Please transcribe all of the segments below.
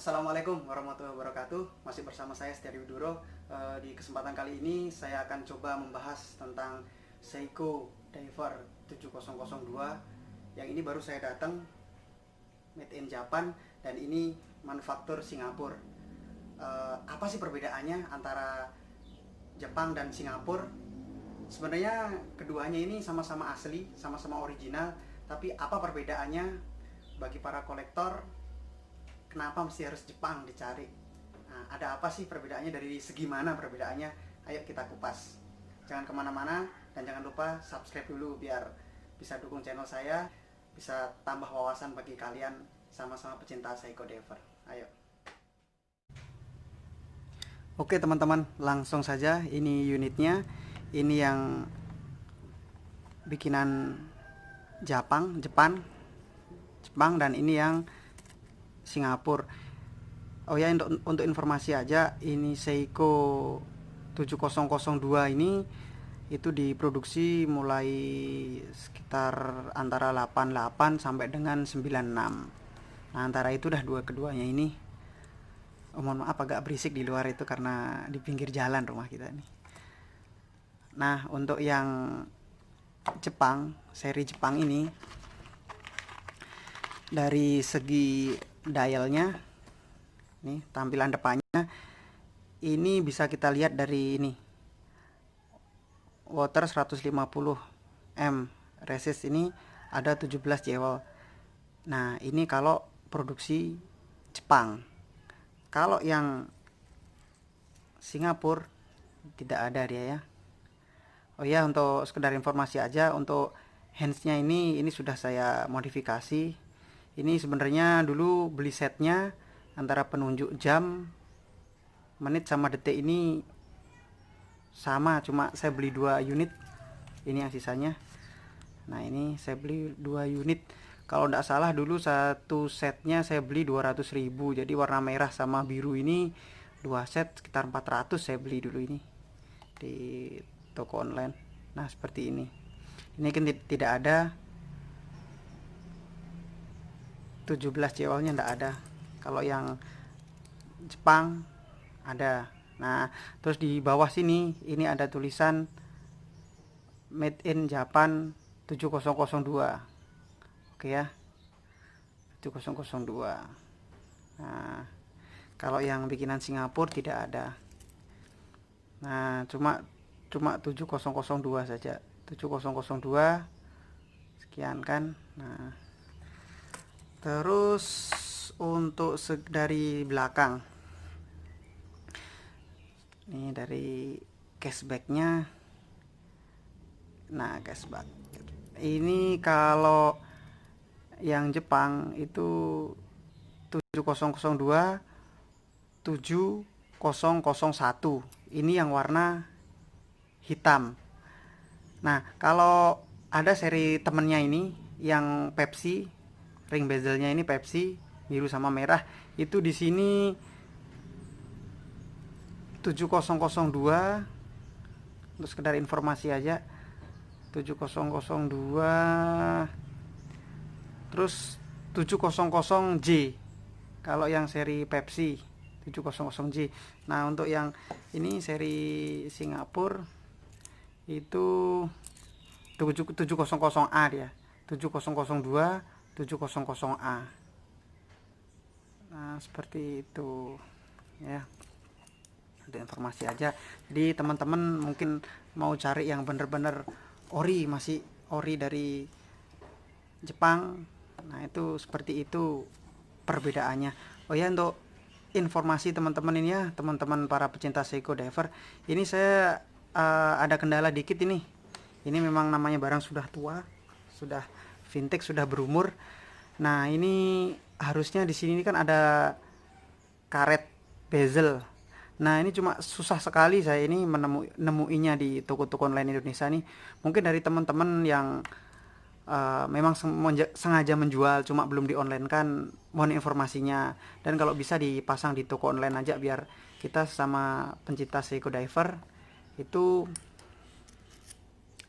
Assalamualaikum warahmatullahi wabarakatuh. Masih bersama saya Setia Widuro. Di kesempatan kali ini saya akan coba membahas tentang Seiko Diver 7002. Yang ini baru saya datang, made in Japan, dan ini manufaktur Singapura. Apa sih perbedaannya antara Jepang dan Singapura? Sebenarnya keduanya ini sama-sama asli, sama-sama original, tapi apa perbedaannya bagi para kolektor? Kenapa mesti harus Jepang dicari? Nah, ada apa sih perbedaannya, dari segi mana perbedaannya? Ayo kita kupas. Jangan kemana-mana dan jangan lupa subscribe dulu biar bisa dukung channel saya, bisa tambah wawasan bagi kalian sama-sama pecinta Seiko Diver. Ayo. Oke teman-teman, langsung saja. Ini unitnya. Ini yang bikinan Jepang, dan ini yang Singapura. Oh ya, untuk informasi aja, ini Seiko 7002 ini itu diproduksi mulai sekitar antara 88 sampai dengan 96. Nah, antara itu dah keduanya ini. Oh, mohon maaf agak berisik di luar itu karena di pinggir jalan rumah kita nih. Nah, untuk yang Jepang, seri Jepang ini, dari segi dialnya, nih tampilan depannya, ini bisa kita lihat dari ini, water 150 m, resist ini ada 17 jewel. Nah, ini kalau produksi Jepang. Kalau yang Singapura tidak ada dia ya. Oh ya, untuk sekedar informasi aja, untuk handsnya ini sudah saya modifikasi. Ini sebenarnya dulu beli setnya, antara penunjuk jam, menit sama detik ini sama, cuma saya beli 2 unit. Ini yang sisanya. Nah, ini saya beli 2 unit. Kalau tidak salah dulu satu setnya saya beli 200.000. Jadi warna merah sama biru ini 2 set sekitar 400 saya beli dulu ini di toko online. Nah, seperti ini. Ini kan tidak ada 17 jewelnya, tidak ada. Kalau yang Jepang ada. Nah, terus di bawah sini ini ada tulisan made in Japan 7002. Oke ya, 7002. Nah, kalau yang bikinan Singapura tidak ada. Nah, cuma 7002 saja. 7002 sekian kan. Nah, terus untuk dari belakang, ini dari cashbacknya. Nah, cashback ini kalau yang Jepang itu 7002 7001, ini yang warna hitam. Nah, kalau ada seri temennya ini yang Pepsi, ring bezelnya ini Pepsi biru sama merah, itu di sini 7002. Untuk sekedar informasi aja, 7002, terus 700J kalau yang seri Pepsi 700J. Nah, untuk yang ini seri Singapura itu 700A dia, 7002 700A. Nah, seperti itu ya, ada informasi aja. Jadi teman-teman mungkin mau cari yang bener-bener ori, masih ori dari Jepang, nah itu seperti itu perbedaannya. Oh ya, untuk informasi teman-teman ini ya, teman-teman para pecinta Seiko Diver, ini saya ada kendala dikit ini. Ini memang namanya barang sudah tua, sudah vintage, sudah berumur. Nah, ini harusnya di sini kan ada karet bezel. Nah, ini cuma susah sekali saya ini nemuinya di toko-toko online Indonesia nih. Mungkin dari teman-teman yang memang sengaja menjual cuma belum di online kan, mohon informasinya. Dan kalau bisa dipasang di toko online aja biar kita sama pencinta Seiko Diver itu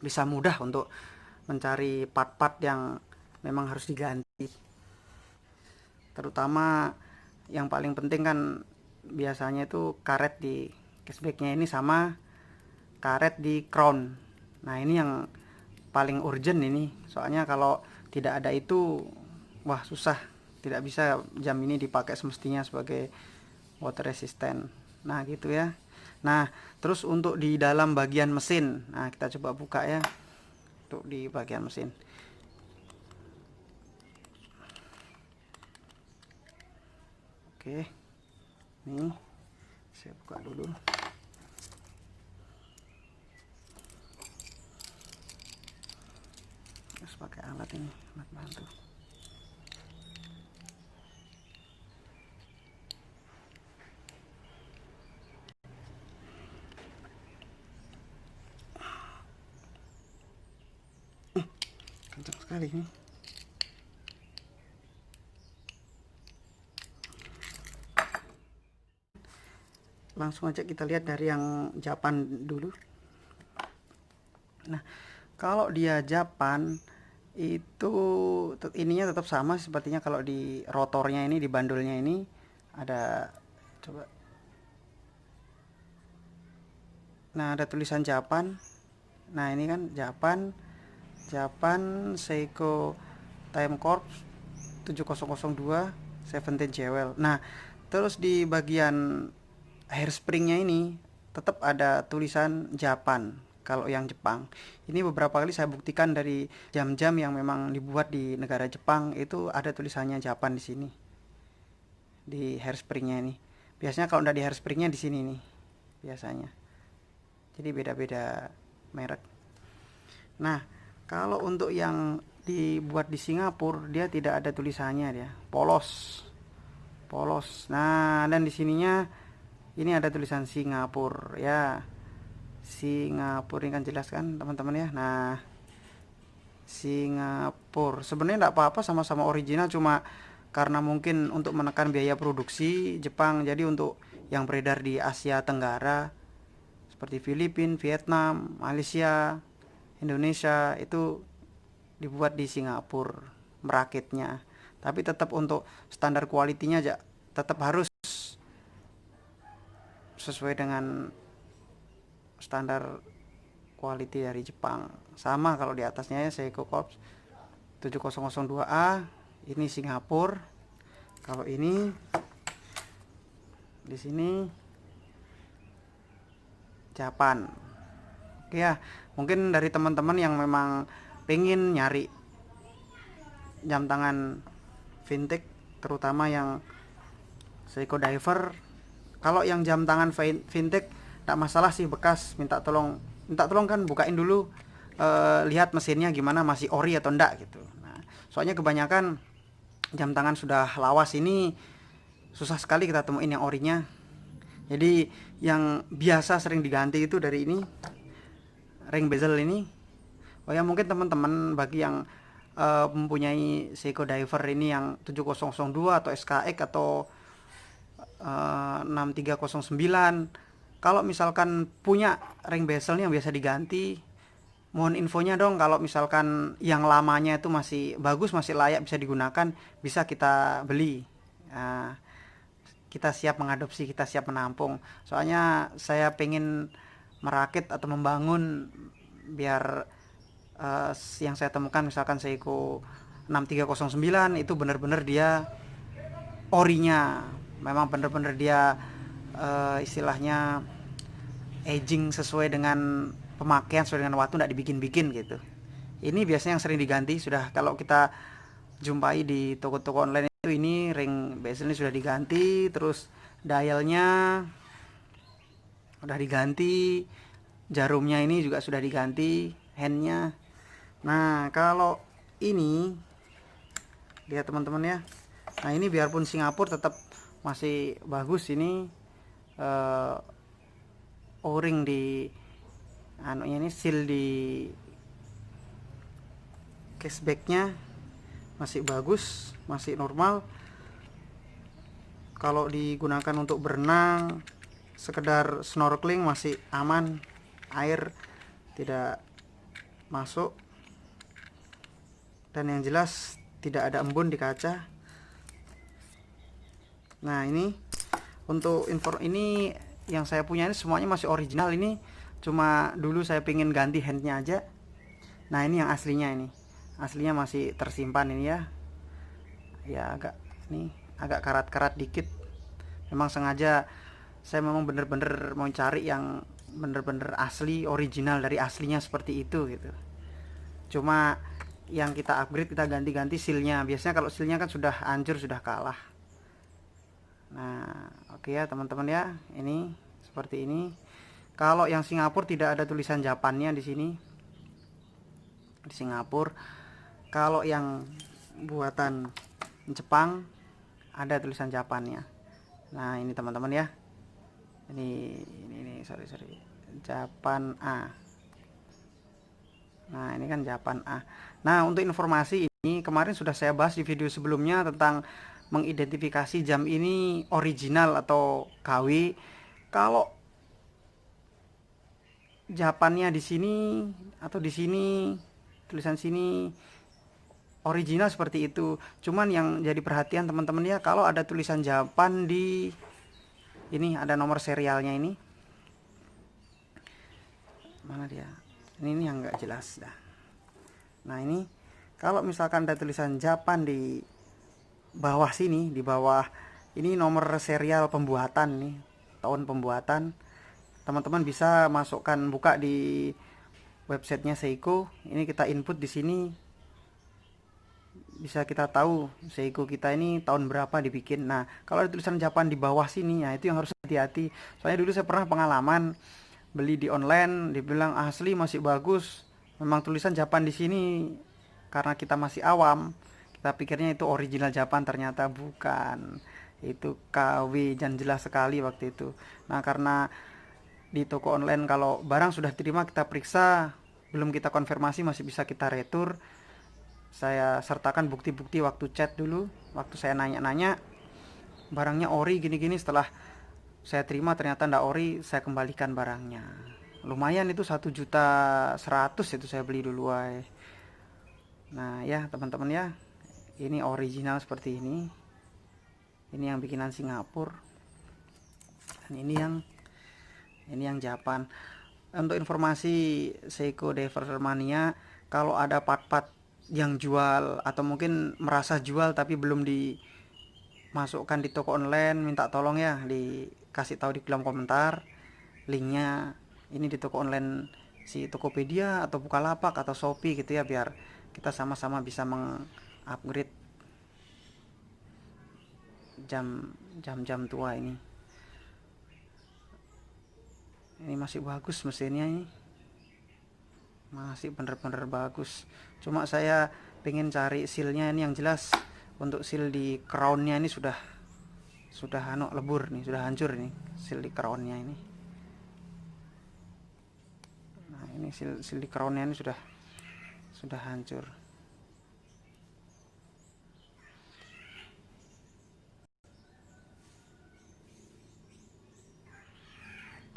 bisa mudah untuk mencari part-part yang memang harus diganti, terutama yang paling penting kan biasanya itu karet di cashbacknya ini sama karet di crown. Nah ini yang paling urgent ini, soalnya kalau tidak ada itu wah susah, tidak bisa jam ini dipakai semestinya sebagai water resistant. Nah gitu ya. Nah terus untuk di dalam bagian mesin, nah kita coba buka ya untuk di bagian mesin. Oke, nih saya buka dulu. Terus pakai alat ini, alat bantu. Kencang sekali nih. Langsung aja kita lihat dari yang Japan dulu. Nah, kalau dia Japan itu ininya tetap sama sepertinya kalau di rotornya ini, di bandulnya ini ada, coba. Nah, ada tulisan Japan. Nah, ini kan Japan, Seiko Time Corp 7002 17 Jewel. Nah, terus di bagian hairspringnya ini tetap ada tulisan Japan kalau yang Jepang. Ini beberapa kali saya buktikan dari jam-jam yang memang dibuat di negara Jepang itu ada tulisannya Japan di sini, di hairspringnya ini. Biasanya kalau udah di hairspringnya di sini nih biasanya. Jadi beda-beda merek. Nah, kalau untuk yang dibuat di Singapura dia tidak ada tulisannya, dia polos. Polos. Nah, dan di sininya ini ada tulisan Singapura ya. Singapura ini kan jelas kan teman-teman ya. Nah, Singapura sebenarnya tidak apa-apa, sama-sama original, cuma karena mungkin untuk menekan biaya produksi Jepang, jadi untuk yang beredar di Asia Tenggara seperti Filipina, Vietnam, Malaysia, Indonesia itu dibuat di Singapura merakitnya. Tapi tetap untuk standar kualitinya aja tetap harus sesuai dengan standar quality dari Jepang. Sama kalau di atasnya ya Seiko Corps 7002A, ini Singapura. Kalau ini di sini Japan. Oke ya, mungkin dari teman-teman yang memang pengen nyari jam tangan vintage, terutama yang Seiko Diver. Kalau yang jam tangan vintage tidak masalah sih bekas, minta tolong kan bukain dulu, lihat mesinnya gimana, masih ori atau enggak gitu. Nah, soalnya kebanyakan jam tangan sudah lawas ini susah sekali kita temuin yang orinya. Jadi yang biasa sering diganti itu dari ini, ring bezel ini. Oh ya, mungkin teman-teman bagi yang mempunyai Seiko Diver ini yang 7002 atau SKX atau 6309, kalau misalkan punya ring bezelnya yang biasa diganti, mohon infonya dong. Kalau misalkan yang lamanya itu masih bagus, masih layak bisa digunakan, bisa kita beli. Nah, kita siap mengadopsi, kita siap menampung. Soalnya saya pengen merakit atau membangun biar yang saya temukan misalkan Seiko 6309 itu benar-benar dia orinya, memang benar-benar dia istilahnya aging sesuai dengan pemakaian, sesuai dengan waktu, tidak dibikin-bikin gitu. Ini biasanya yang sering diganti sudah, kalau kita jumpai di toko-toko online itu, ini ring bezel ini sudah diganti, terus dialnya udah diganti, jarumnya ini juga sudah diganti, handnya. Nah kalau ini lihat teman-teman ya, nah ini biarpun Singapura tetap masih bagus ini, o-ring di anunya ini, seal di cashbacknya masih bagus, masih normal. Kalau digunakan untuk berenang, sekedar snorkeling masih aman, air tidak masuk, dan yang jelas tidak ada embun di kaca. Nah ini untuk info ini yang saya punya ini semuanya masih original, ini cuma dulu saya pengen ganti handnya aja. Nah ini yang aslinya, ini aslinya masih tersimpan ini ya. Ya agak ini agak karat-karat dikit, memang sengaja saya memang bener-bener mau cari yang bener-bener asli, original dari aslinya seperti itu gitu. Cuma yang kita upgrade, kita ganti-ganti sealnya. Biasanya kalau sealnya kan sudah hancur, sudah kalah. Nah oke ya teman-teman ya, ini seperti ini. Kalau yang Singapura tidak ada tulisan Japannya di sini, di Singapura. Kalau yang buatan Jepang ada tulisan Japannya. Nah ini teman-teman ya, ini sorry Japan A. Nah ini kan Japan A. Nah untuk informasi ini kemarin sudah saya bahas di video sebelumnya tentang mengidentifikasi jam ini original atau KW. Kalau Japannya di sini atau di sini, tulisan sini original seperti itu. Cuman yang jadi perhatian teman-teman ya, kalau ada tulisan Japan di ini, ada nomor serialnya ini. Mana dia? Ini yang nggak jelas dah. Nah ini kalau misalkan ada tulisan Japan di bawah sini, di bawah ini nomor serial pembuatan nih, tahun pembuatan. Teman-teman bisa masukkan, buka di websitenya Seiko. Ini kita input di sini, bisa kita tahu Seiko kita ini tahun berapa dibikin. Nah kalau ada tulisan Japan di bawah sini, ya itu yang harus hati-hati. Soalnya dulu saya pernah pengalaman beli di online, dibilang asli masih bagus, memang tulisan Japan di sini. Karena kita masih awam, kita pikirnya itu original Japan, ternyata bukan. Itu KW dan jelas sekali waktu itu. Nah karena di toko online kalau barang sudah terima kita periksa, belum kita konfirmasi masih bisa kita retur. Saya sertakan bukti-bukti waktu chat dulu, waktu saya nanya-nanya barangnya ori gini-gini. Setelah saya terima ternyata ndak ori, saya kembalikan barangnya. Lumayan itu 1.100.000 itu saya beli dulu ay. Nah ya teman-teman ya, ini original seperti ini. Ini yang bikinan Singapura. Dan ini yang Japan. Untuk informasi Seiko Diver Mania, kalau ada part-part yang jual atau mungkin merasa jual tapi belum dimasukkan di toko online, minta tolong ya dikasih tahu di kolom komentar linknya. Ini di toko online si Tokopedia atau Bukalapak atau Shopee gitu ya, biar kita sama-sama bisa mengupgrade jam-jam tua ini. Ini masih bagus mesinnya, ini masih bener-bener bagus. Cuma saya pengen cari sealnya ini yang jelas. Untuk seal di crownnya ini sudah lebur nih, sudah hancur nih seal di crownnya ini. Nah ini seal di crownnya ini sudah hancur.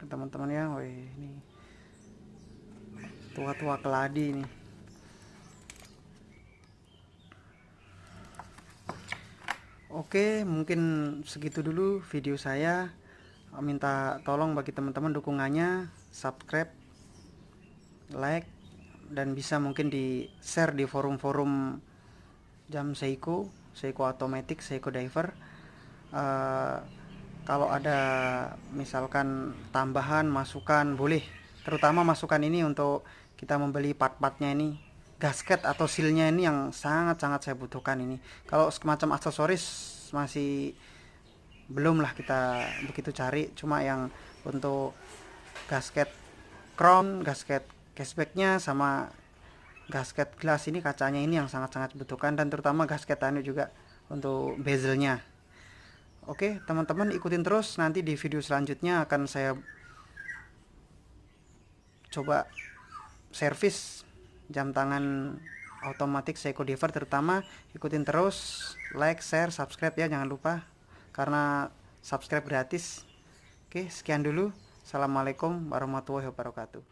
Teman-teman ya, woi ini tua-tua keladi nih. Oke, mungkin segitu dulu video saya. Minta tolong bagi teman-teman dukungannya, subscribe, like, dan bisa mungkin di share di forum-forum jam Seiko, Seiko Automatic, Seiko Diver. Kalau ada misalkan tambahan masukan boleh, terutama masukan ini untuk kita membeli part-partnya ini, gasket atau sealnya ini yang sangat-sangat saya butuhkan ini. Kalau semacam aksesoris masih belum lah kita begitu cari, cuma yang untuk gasket crown, gasket cashbacknya, sama gasket gelas ini, kacanya ini yang sangat-sangat butuhkan, dan terutama gasket anu juga untuk bezelnya. Oke teman-teman, ikutin terus, nanti di video selanjutnya akan saya coba servis jam tangan otomatis Seiko Diver. Terutama ikutin terus, like, share, subscribe ya, jangan lupa, karena subscribe gratis. Oke sekian dulu, assalamualaikum warahmatullahi wabarakatuh.